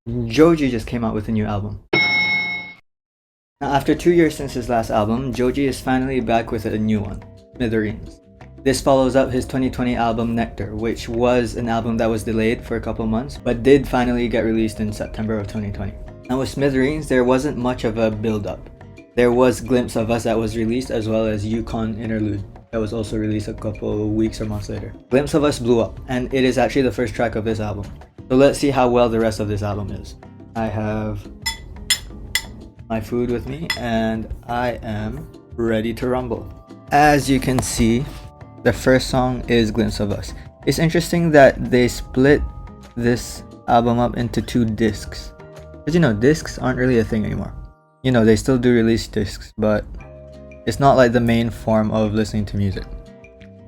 Joji just came out with a new album. Now, after 2 years since his last album, Joji is finally back with a new one, Smithereens. This follows up his 2020 album Nectar, which was an album that was delayed for a couple months, but did finally get released in September of 2020. Now with Smithereens, there wasn't much of a build-up. There was Glimpse of Us that was released, as well as Yukon Interlude that was also released a couple weeks or months later. Glimpse of Us blew up, and it is actually the first track of this album. So let's see how well the rest of this album is. I have my food with me and I am ready to rumble. As you can see, the first song is Glimpse of Us. It's interesting that they split this album up into 2 discs. Because discs aren't really a thing anymore. They still do release discs, but it's not like the main form of listening to music.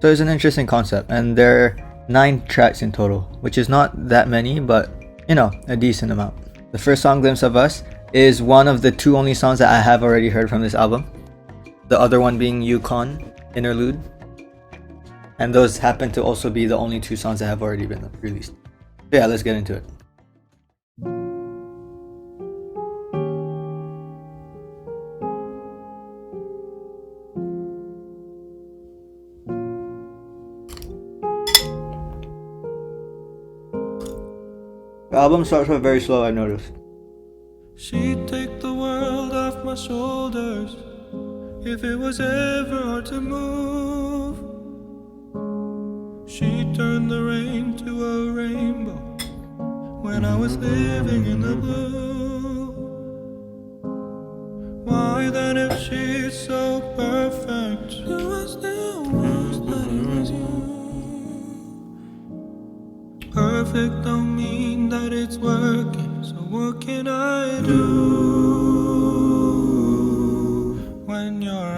So it's an interesting concept, and there are 9 tracks in total, which is not that many, but a decent amount. The first song, Glimpse of Us, is one of the 2 only songs that I have already heard from this album. The other one being Yukon Interlude. And those happen to also be the only 2 songs that have already been released. So yeah, let's get into it. The album starts off very slow, I noticed. She'd take the world off my shoulders if it was ever hard to move. She'd turn the rain to a rainbow when I was living in the blue. Why then, if she's so perfect, do I still wish that it was you? Perfect don't mean that it's working, so what can I do when you're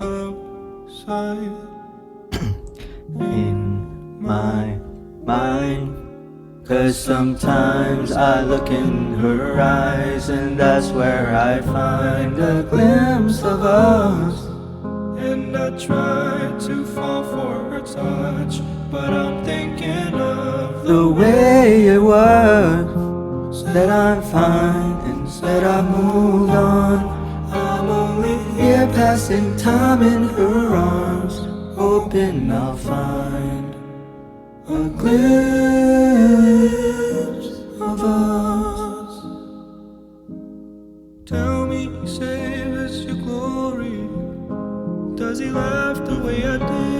outside in my mind? 'Cause sometimes I look in her eyes, and that's where I find a glimpse of us. And I try to fall for her touch, but I'm thinking of The way it was, that I'm fine, instead I moved on. I'm only Here passing time in her arms, hoping I'll find a glimpse of us. Tell me, save us your glory. Does he laugh the way I did?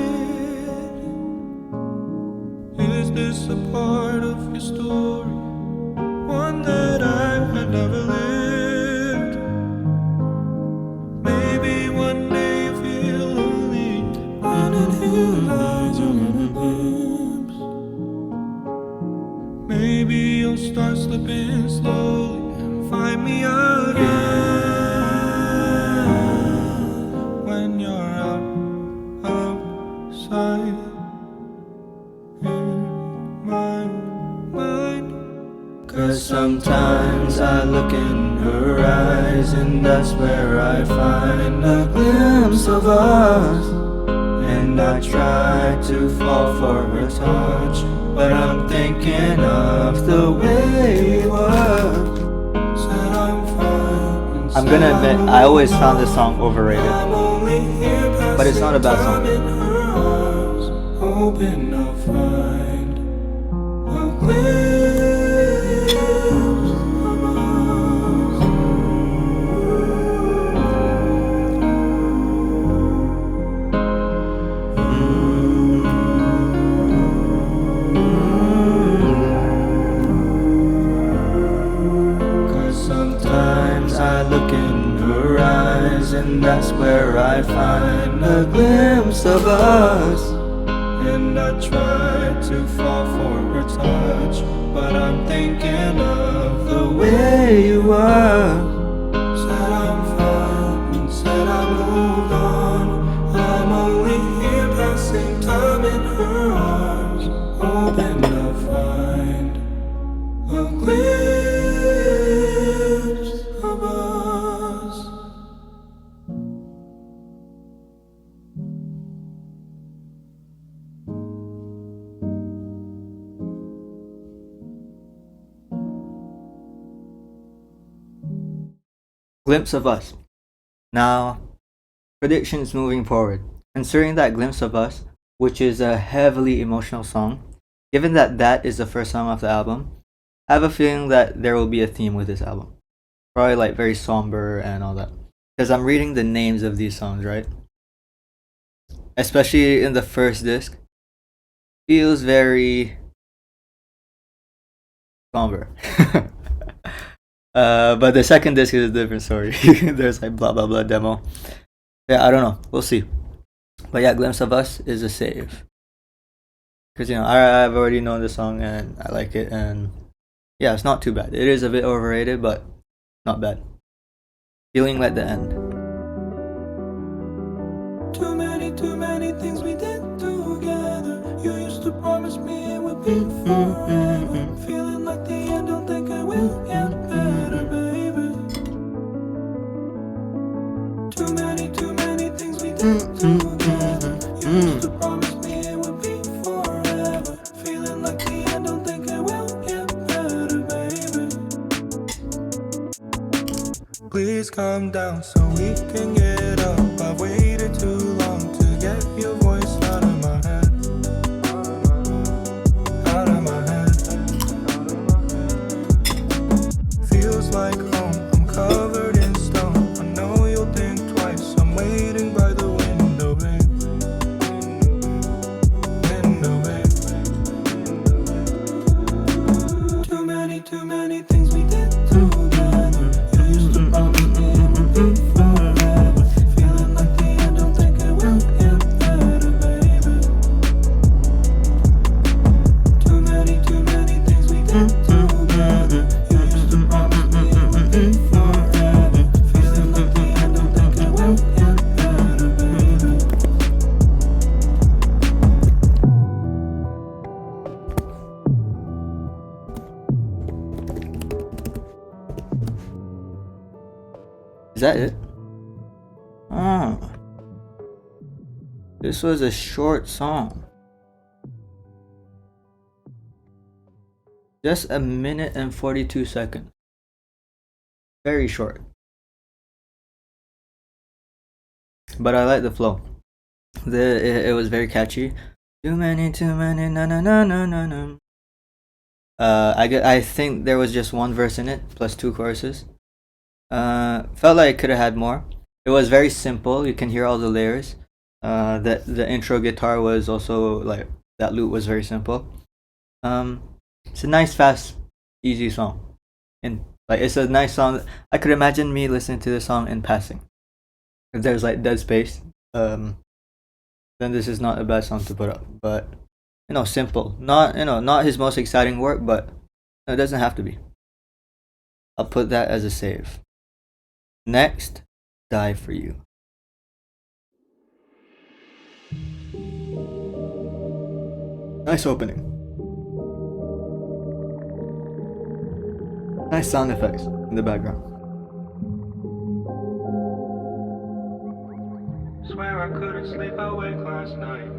Is this a part of your story? One that I had never lived? Maybe one day you feel lonely, and in his eyes you're gonna glimpse. Maybe you'll start slipping slowly and find me again when you're outside in my mind. 'Cause sometimes I look in her eyes, and that's where I find a glimpse of us. And I try to fall for her touch, but I'm thinking of the way you were. Said I'm fine. I'm gonna admit, I always found this song overrated. I'm only here But it's not a bad song. passing time in her arms, hoping I'll find a glimpse of us. 'Cause sometimes I look in her eyes, and that's where I find a glimpse of us. And I try to fall for her touch, but I'm thinking of the way Where you were. said I'm fine, said I moved on. I'm only here passing time in her arms, hoping I'll find a glimpse of us. Glimpse of Us. Now, predictions moving forward. Considering that Glimpse of Us, which is a heavily emotional song, given that that is the first song off the album, I have a feeling that there will be a theme with this album. Probably like very somber and all that. Because I'm reading the names of these songs, right? Especially in the first disc. Feels very somber. But the second disc is a different story. There's like blah blah blah demo. Yeah, I don't know. We'll see. But yeah, Glimpse of Us is a save. Because, I've already known the song and I like it. And yeah, it's not too bad. It is a bit overrated, but not bad. Feeling like the end. Too many things we did together. You used to promise me it would be forever. Feeling like the end, don't think it will get better, baby. Too many things we did together. You used to promise me it would be forever. Feeling like the end, don't think it will get better, baby. Please calm down so we can get up. I've waited too long to get your voice out of my head. Out of my head. Feels like home, I'm covered in stone. I know you'll think twice, I'm waiting by the window, babe. Window, babe. Too many things we did together. You used to promise me it would be forever. Feeling like the end, don't think it will get better, baby. Too many things we did together. You used to promise me it would be forever. Feeling like the end, don't think it will get better, baby. Is that it? Oh. This was a short song. Just 1 minute and 42 seconds. Very short. But I like the flow. It was very catchy. Too many, na na na na na na. I think there was just one verse in it, plus 2 choruses. Felt like it could have had more. It was very simple. You can hear all the layers. The intro guitar was also like that loop was very simple. It's a nice, fast, easy song, and like it's a nice song. I could imagine me listening to this song in passing. If there's like dead space, then this is not a bad song to put up. But simple. Not his most exciting work, but it doesn't have to be. I'll put that as a save. Next, Die For You. Nice opening. Nice sound effects in the background. Swear I couldn't sleep awake last night.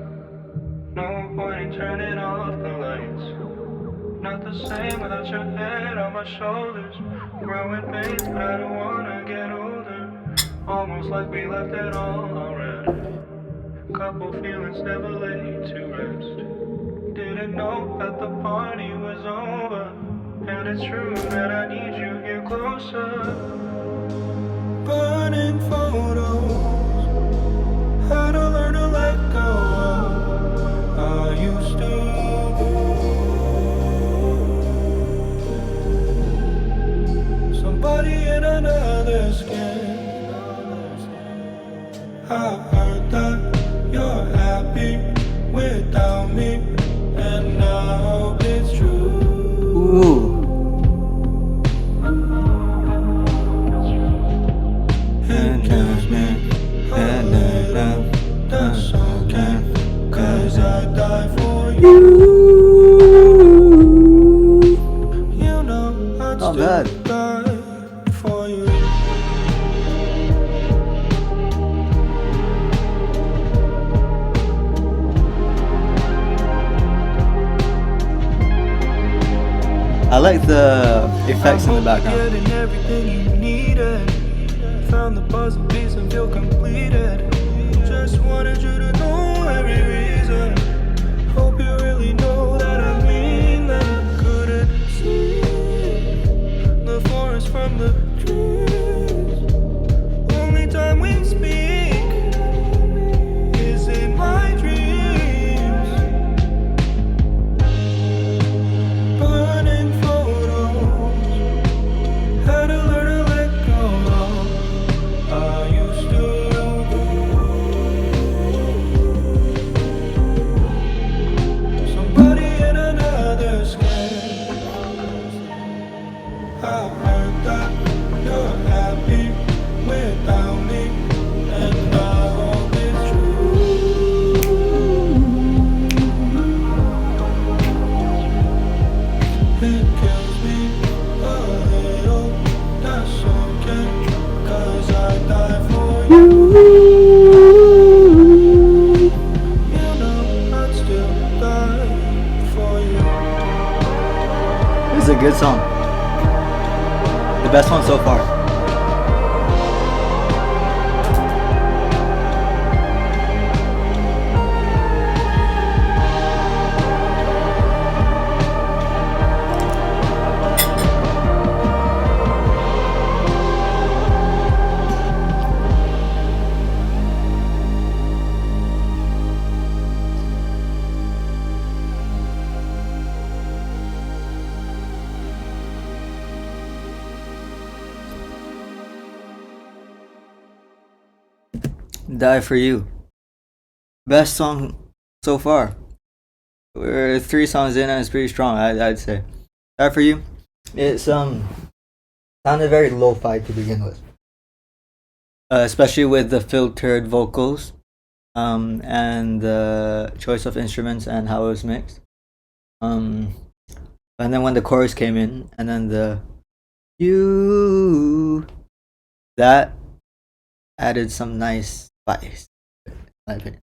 No point in turning off the lights. Not the same without your head on my shoulders. Growing pains, but I don't wanna get older. Almost like we left it all already. Couple feelings never laid to rest. Didn't know that the party was over. And it's true that I need you here closer. Burning photos. How to learn to let go. I used to. Somebody in another skin. I heard that you're happy without me, and I hope it's true. Ooh. It kills me, and I know that's okay, 'cause I die for you. You know I'd Not still bad. die for you. I like the effects in the background. Getting everything you needed. found the puzzle piece and feel completed. Just wanted you to know every reason. Hope you really know that I mean that. Couldn't see the forest from the trees. Only time we speak is in my dreams. Burning photos, had to learn to let go. I used to be somebody in another skin. I've heard that you're happy without me, and I hope it's true. It kills me a little, that's okay, 'cause I die for you. You know I'd still die for you. This is a good song. The best one so far. Die for You. Best song so far. We're 3 songs in and it's pretty strong, I'd say. Die for You. It's sounded very lo-fi to begin with. Especially with the filtered vocals, and the choice of instruments and how it was mixed. And then when the chorus came in, and then the you, that added some nice spice, in my opinion.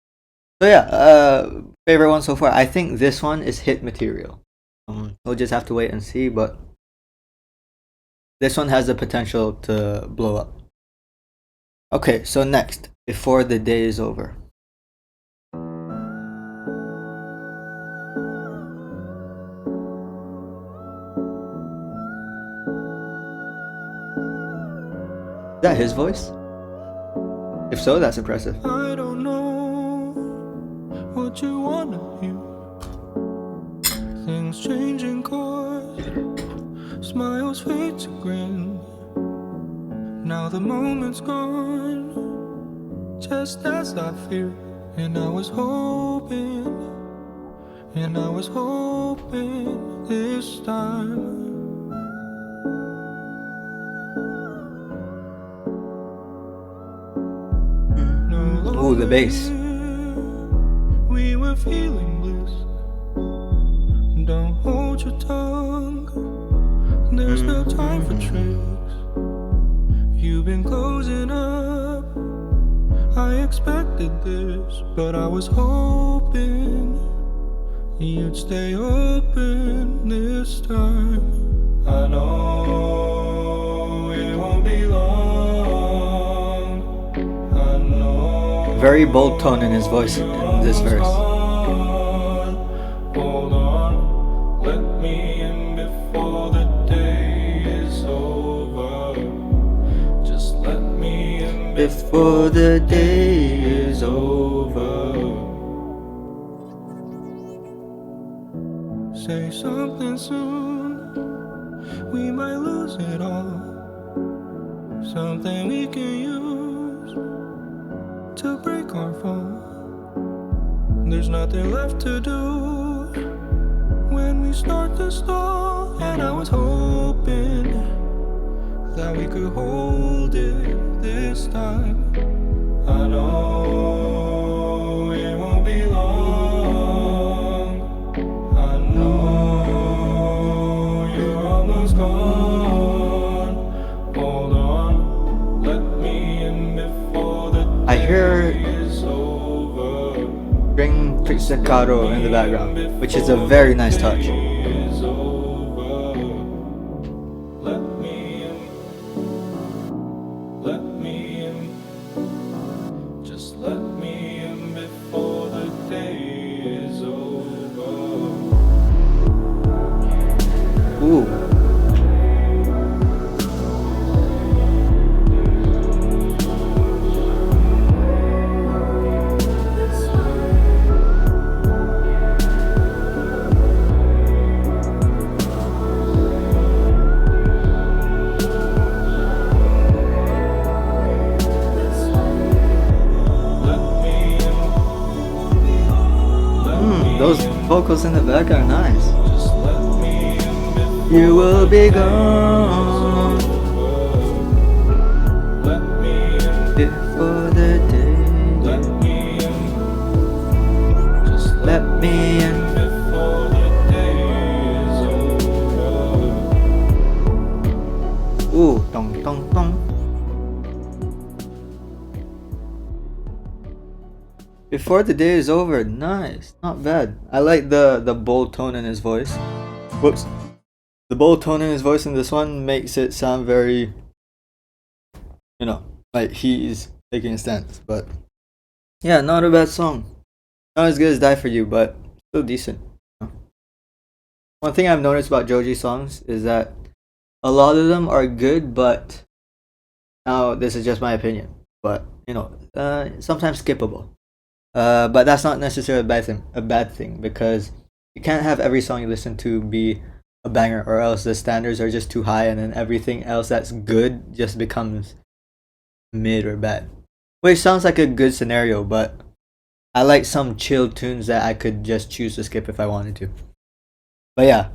So yeah, favorite one so far. I think this one is hit material. We'll just have to wait and see, but this one has the potential to blow up. Okay, so next, Before the Day is Over. Is that his voice? If so, that's impressive. I don't know what you wanna hear. Things changing course, smiles fade to grin. Now the moment's gone, just as I feared. And I was hoping this time. Ooh, the bass. We were feeling bliss. Don't hold your tongue. There's no time for tricks. You've been closing up. I expected this, but I was hoping you'd stay open this time. I know it won't be long. I know. Very bold tone in his voice in this verse. Hold on, let me in before the day is over. Just let me in Before the day is over. Say something soon, we might lose it all. Something we can use to break our fall. There's nothing left to do when we start to stall. And I was hoping that we could hold it this time. I know it won't be long. I know you're almost gone. Hold on, let me in before the I hear day is over. string pizzicato in the background, which is a very nice touch. Is over. Let me in. Let me Ooh. Those vocals in the back are nice. You will be gone before the day. Let me in. Ooh, dong dong dong. Before the day is over, nice, not bad. I like the bold tone in his voice. Whoops. The bold tone in his voice in this one makes it sound very, like he's taking a stance. But yeah, not a bad song. Not as good as Die For You, but still decent. One thing I've noticed about Joji songs is that a lot of them are good, but now this is just my opinion. But sometimes skippable. But that's not necessarily a bad thing because you can't have every song you listen to be a banger, or else the standards are just too high, and then everything else that's good just becomes mid or bad. Which sounds like a good scenario, but I like some chill tunes that I could just choose to skip if I wanted to. But yeah,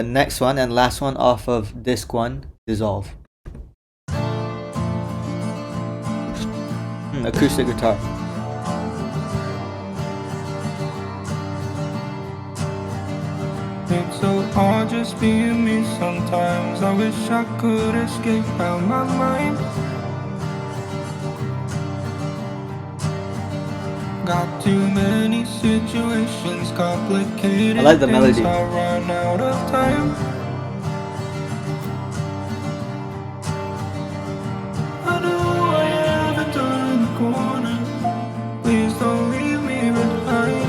next one and last one off of disc 1, Dissolve. Acoustic guitar. It's so hard just being me sometimes. I wish I could escape out my mind. Got too many situations, complicated. I like the melody. things, I run out of time. I know I haven't turned the corner. Please don't leave me behind.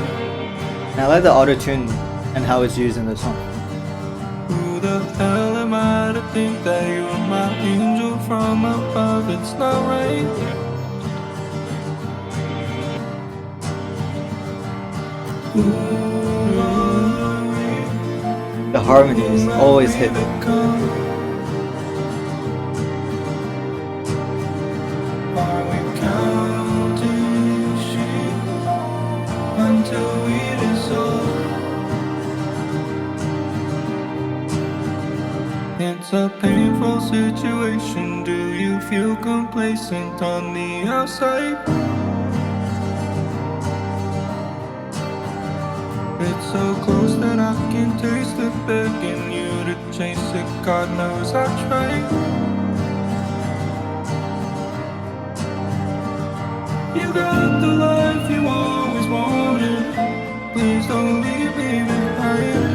And I like the auto-tune and how it's used in the song. Who the hell am I to think that you're my angel from above? It's not right. The harmonies always hit me. Are we counting sheep until we dissolve? It's a painful situation. Do you feel complacent on the outside? It's so close that I can taste it, begging you to chase it. God knows I tried. You got the life you always wanted. Please don't leave me behind.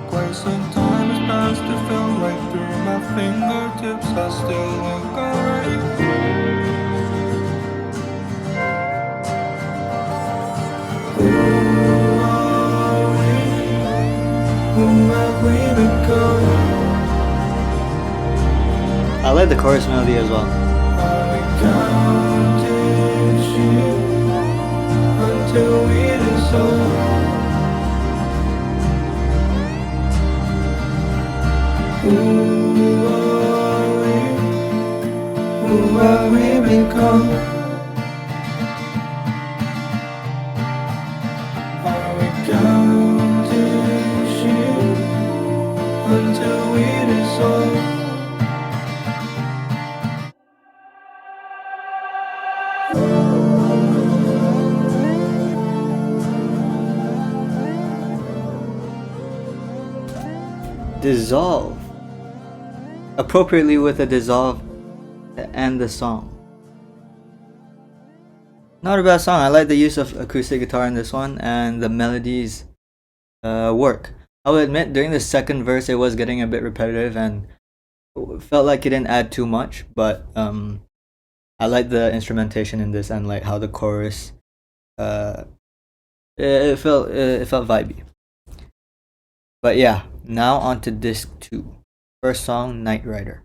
Quite some time has passed, it felt right through my fingertips. I still look alright. I like the chorus melody as well. Are we counting sheep until we dissolve? Who have we become? Are we counting sheep until we dissolve? Dissolve. Appropriately with a dissolve to end the song. Not a bad song. I like the use of acoustic guitar in this one, and the melodies work. I will admit, during the second verse, it was getting a bit repetitive and felt like it didn't add too much, but I like the instrumentation in this and like how the chorus it felt vibey. But yeah, now on to disc 2. First song, Night Rider.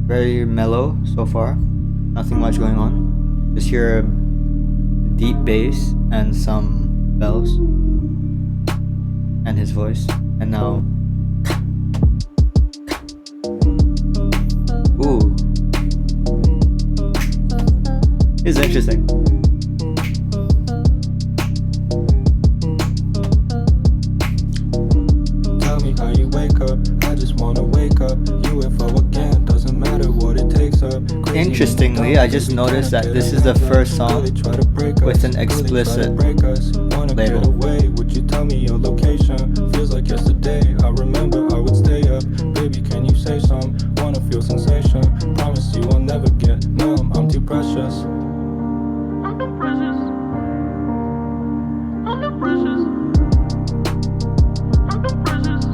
Very mellow so far. Nothing much going on. Just hear a deep bass and some bells. And his voice. And now. Ooh. It's interesting. Tell me how you wake up. I just wanna wake up. UFO again, doesn't matter what it takes up. Interestingly, I just noticed that this is the first song with an explicit label. Would you tell me your location? Feels like yesterday. I remember I would stay up. Baby, can you say some? Wanna feel sensation? Promise you I'll never get numb. I'm too precious. I'm too precious. I'm too precious. I'm too precious.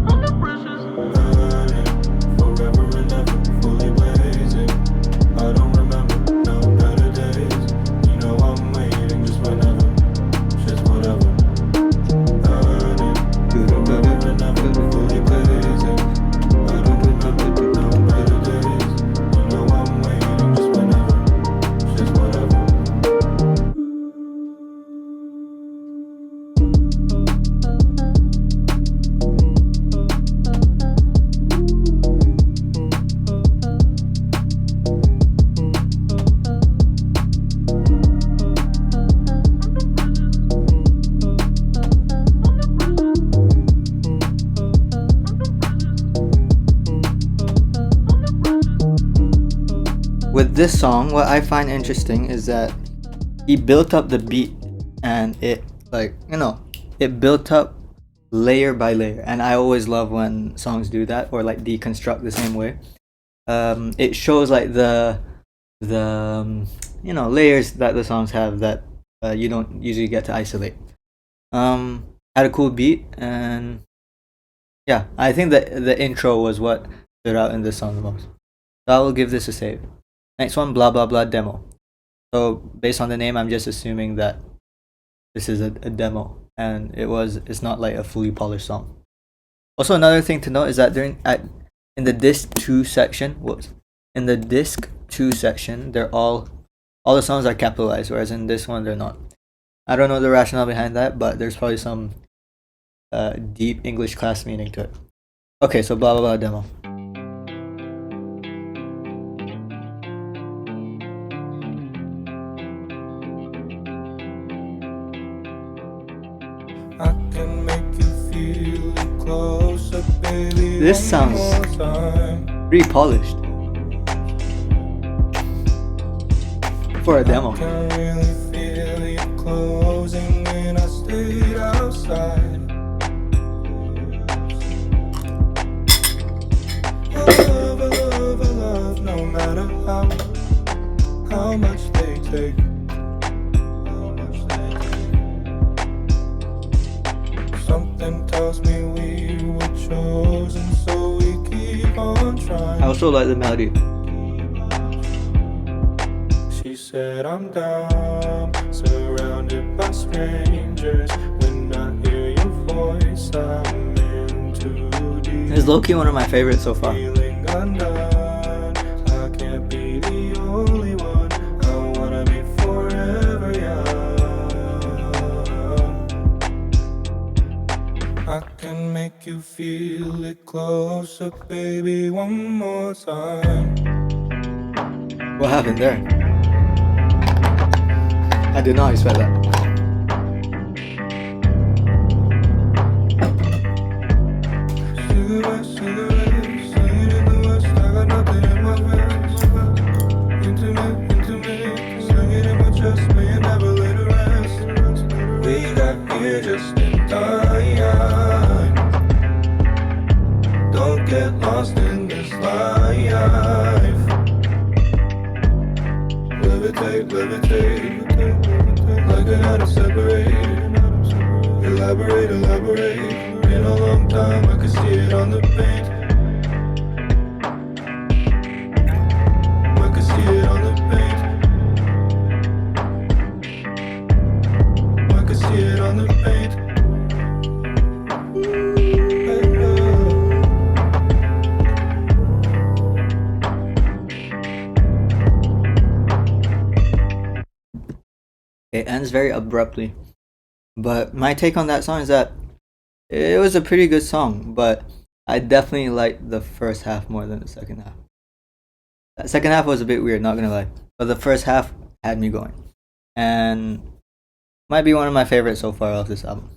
I'm too precious. Burning forever and ever, fully blazing. I don't remember no better days. You know I'm waiting just whenever, just whatever. Burning forever and ever, fully blazing. I don't remember no better days. You know I'm waiting just whenever, just whatever. With this song, what I find interesting is that he built up the beat and it, like, it built up layer by layer. And I always love when songs do that, or like deconstruct the same way. It shows like the layers that the songs have that you don't usually get to isolate. Had a cool beat, and yeah, I think that the intro was what stood out in this song the most. So I will give this a save. Next one, Blah Blah Blah Demo. So based on the name, I'm just assuming that this is a demo, and it's not like a fully polished song. Also, another thing to note is that in the disc 2 section, they're all the songs are capitalized, whereas in this one they're not. I don't know the rationale behind that, but there's probably some deep English class meaning to it. Okay, so Blah Blah Blah Demo. I can make you feel it closer, baby. This sounds pretty polished for a demo. I can really feel you closing when I stayed outside. I love, no matter how much they take. Something tells me we were chosen, so we keep on trying. I also like the melody. She said I'm down, surrounded by strangers. When I hear your voice, I'm in too deep. It's low-key one of my favorites so far. Feeling undone, I can't be the only one. I wanna be forever young. I can make you feel it closer, baby, one more time. What happened there? I did not expect that. Cigarettes, singing in the west, I got nothing in my vest. Intimate, singing in my chest, may you never let it rest. We got here just in time. Don't get lost in this life. Levitate, like an atom separate. Elaborate, in a long time, I could see it on the paint. I could see it on the paint. I could see it on the paint. It ends very abruptly. But my take on that song is that it was a pretty good song, but I definitely liked the first half more than the second half. That second half was a bit weird, not gonna lie. But the first half had me going. And might be one of my favorites so far off this album.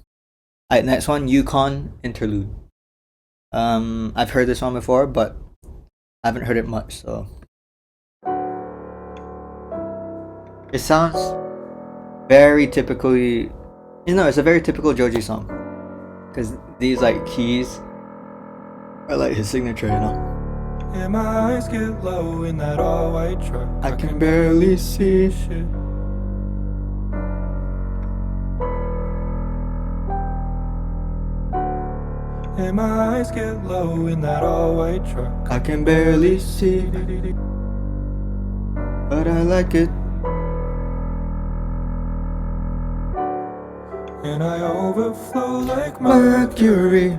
Alright, next one, Yukon Interlude. I've heard this one before, but I haven't heard it much, so it sounds very typically, it's a very typical Joji song, because these like keys are like his signature, And my eyes get low in that all-white truck. I can barely see shit. And my eyes get low in that all-white truck. I can barely see, but I like it. And I overflow like mercury.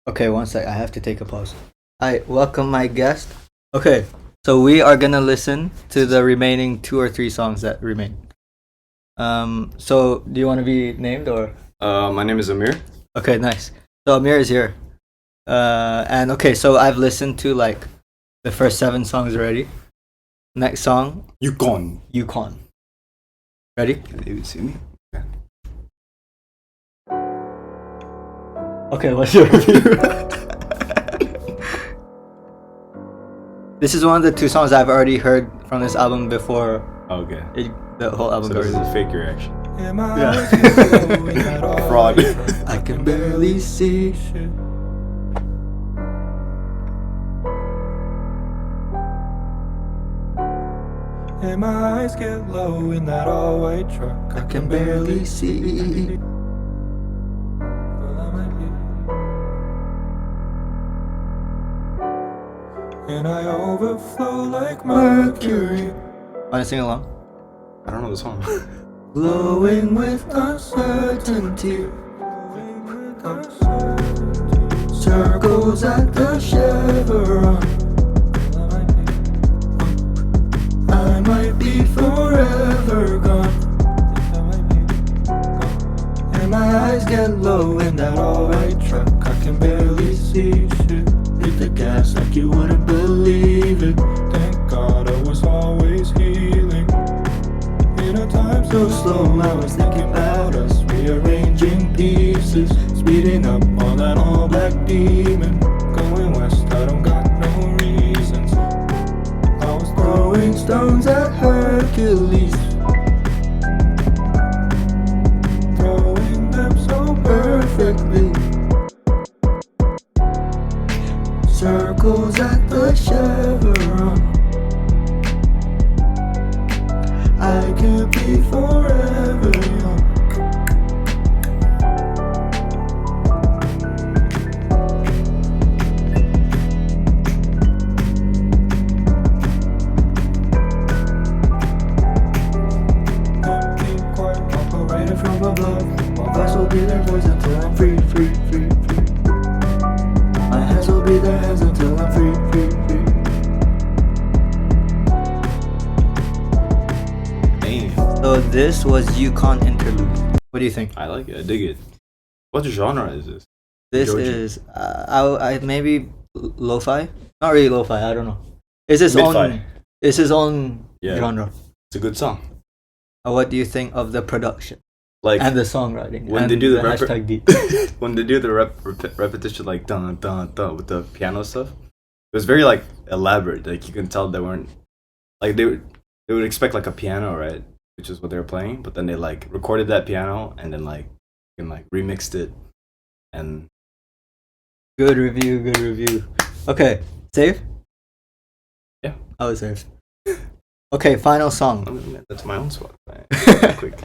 Okay, one sec, I have to take a pause. Alright, welcome my guest. Okay, so we are gonna listen to the remaining 2 or 3 songs that remain. So do you want to be named or? My name is Amir. Okay, nice. So Amir is here. And okay, so I've listened to like the first 7 songs already. Next song, Yukon. Yukon. Ready? Can you see me? Okay, what's your review? This is one of the 2 songs I've already heard from this album before Okay. the whole album So goes. this is a fake reaction. Yeah. Fraud. I can barely see shit. And my eyes get low in that all-white truck. I can barely see. And I overflow like mercury. Wanna sing along? I don't know the song. Glowing with uncertainty. Circles at the chevron. I might be forever gone. And my eyes get low in that all-white truck. I can barely see shit. Hit the gas like you wouldn't believe it. Thank God I was always healing. In a time so slow, I was thinking about us, rearranging pieces, speeding up on that all-black demon. Going west, I don't got no reasons. I was throwing stones at Hercules, throwing them so perfectly. Circles at the chevron. I could be forever young. Don't keep quiet, operated from above. My voice will be their voice until I'm free, free, free, free. My hands will be their hands until I'm free, free, free. So this was Yukon Interlude. What do you think? I like it. I dig it. What genre is this? This Joji. is I maybe lo-fi? Not really lo-fi, I don't know. It's his Mid-fi. own it's his own Yeah. genre. It's a good song. What do you think of the production Like and the songwriting? when and they do the hashtag beat. when they do the repetition like dun dun dun with the piano stuff, it was very like elaborate. Like you can tell they weren't like they would expect like a piano, right? Which is what they were playing, but then they like recorded that piano and then like remixed it and Good review. Okay, save? Yeah. I was saved. Okay, final song. I mean, that's my own spot. Right? Quick.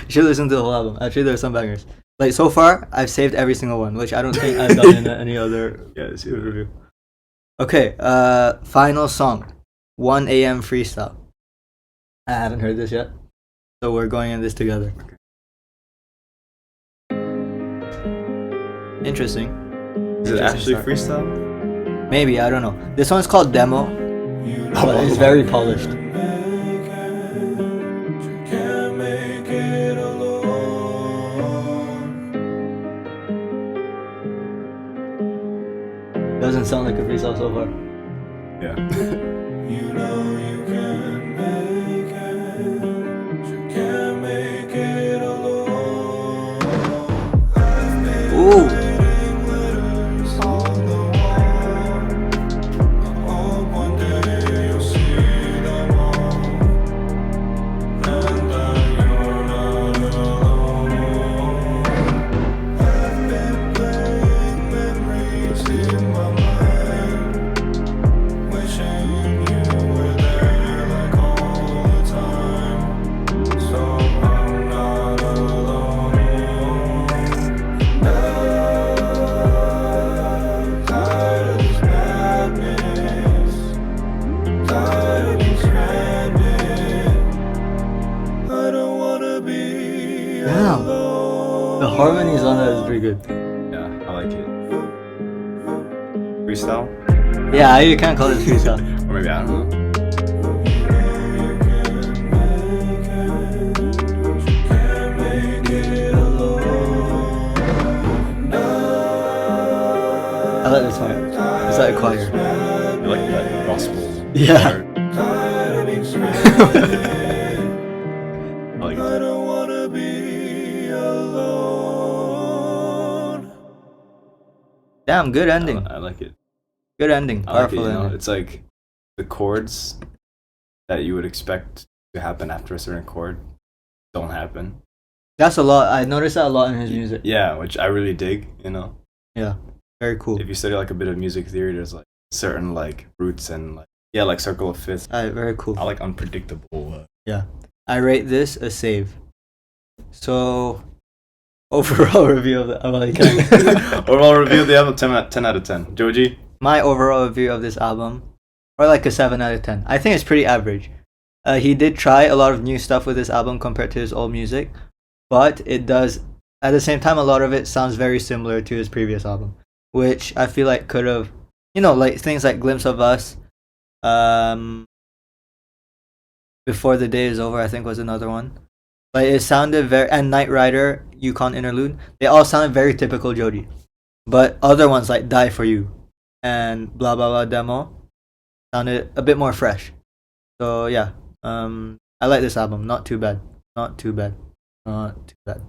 You should listen to the whole album. Actually, there's some bangers. Like so far, I've saved every single one, which I don't think I've done in any other Yes, review. Okay, final song, 1 a.m. freestyle. I haven't heard this yet, so we're going in this together. Interesting. Is it Interesting actually start. freestyle? Maybe, I don't know. This one's called Demo, but it's very polished. Can't make it alone. Doesn't sound like a freestyle so far. Yeah. You know you can make it. You can't make it alone. I've been Ooh. writing letters on the wall. I hope one day you'll see them all. And that you're not alone. I've been playing memories in my mind, wishing you were there like all the time. So I'm not alone. I'm tired of this madness, tired of being stranded. I don't wanna be Damn. alone. The harmonies on that is pretty good. Yeah, I like it. Freestyle? Yeah, you can't call it freestyle. Or maybe I don't know. Can't make it alone. I like this one. It's like a choir. I like that gospel. Yeah. part. Tired of being stranded. I like I it. don't wanna be alone. Damn, good ending. I like it. Good ending. I like it, Powerful you know? ending. It's like the chords that you would expect to happen after a certain chord don't happen. That's a lot. I noticed that a lot in his music. Yeah, which I really dig, you know. Yeah. Very cool. If you study like a bit of music theory, there's like certain like roots and like yeah, like circle of fifths. Very cool. I like unpredictable. Yeah. I rate this a save. So, overall review of the album. Overall review of the album 10 out of 10. Joji? My overall review of this album, or like a 7 out of 10. I think it's pretty average. He did try a lot of new stuff with this album compared to his old music, but it does, at the same time, a lot of it sounds very similar to his previous album, which I feel like could have, you know, like things like Glimpse of Us, Before the Day is Over, I think was another one. Like it sounded very, and Knight Rider, Yukon Interlude, they all sounded very typical Joji. But other ones like Die For You and Blah Blah Blah Demo sounded a bit more fresh. So yeah, I like this album. Not too bad. Not too bad. Not too bad.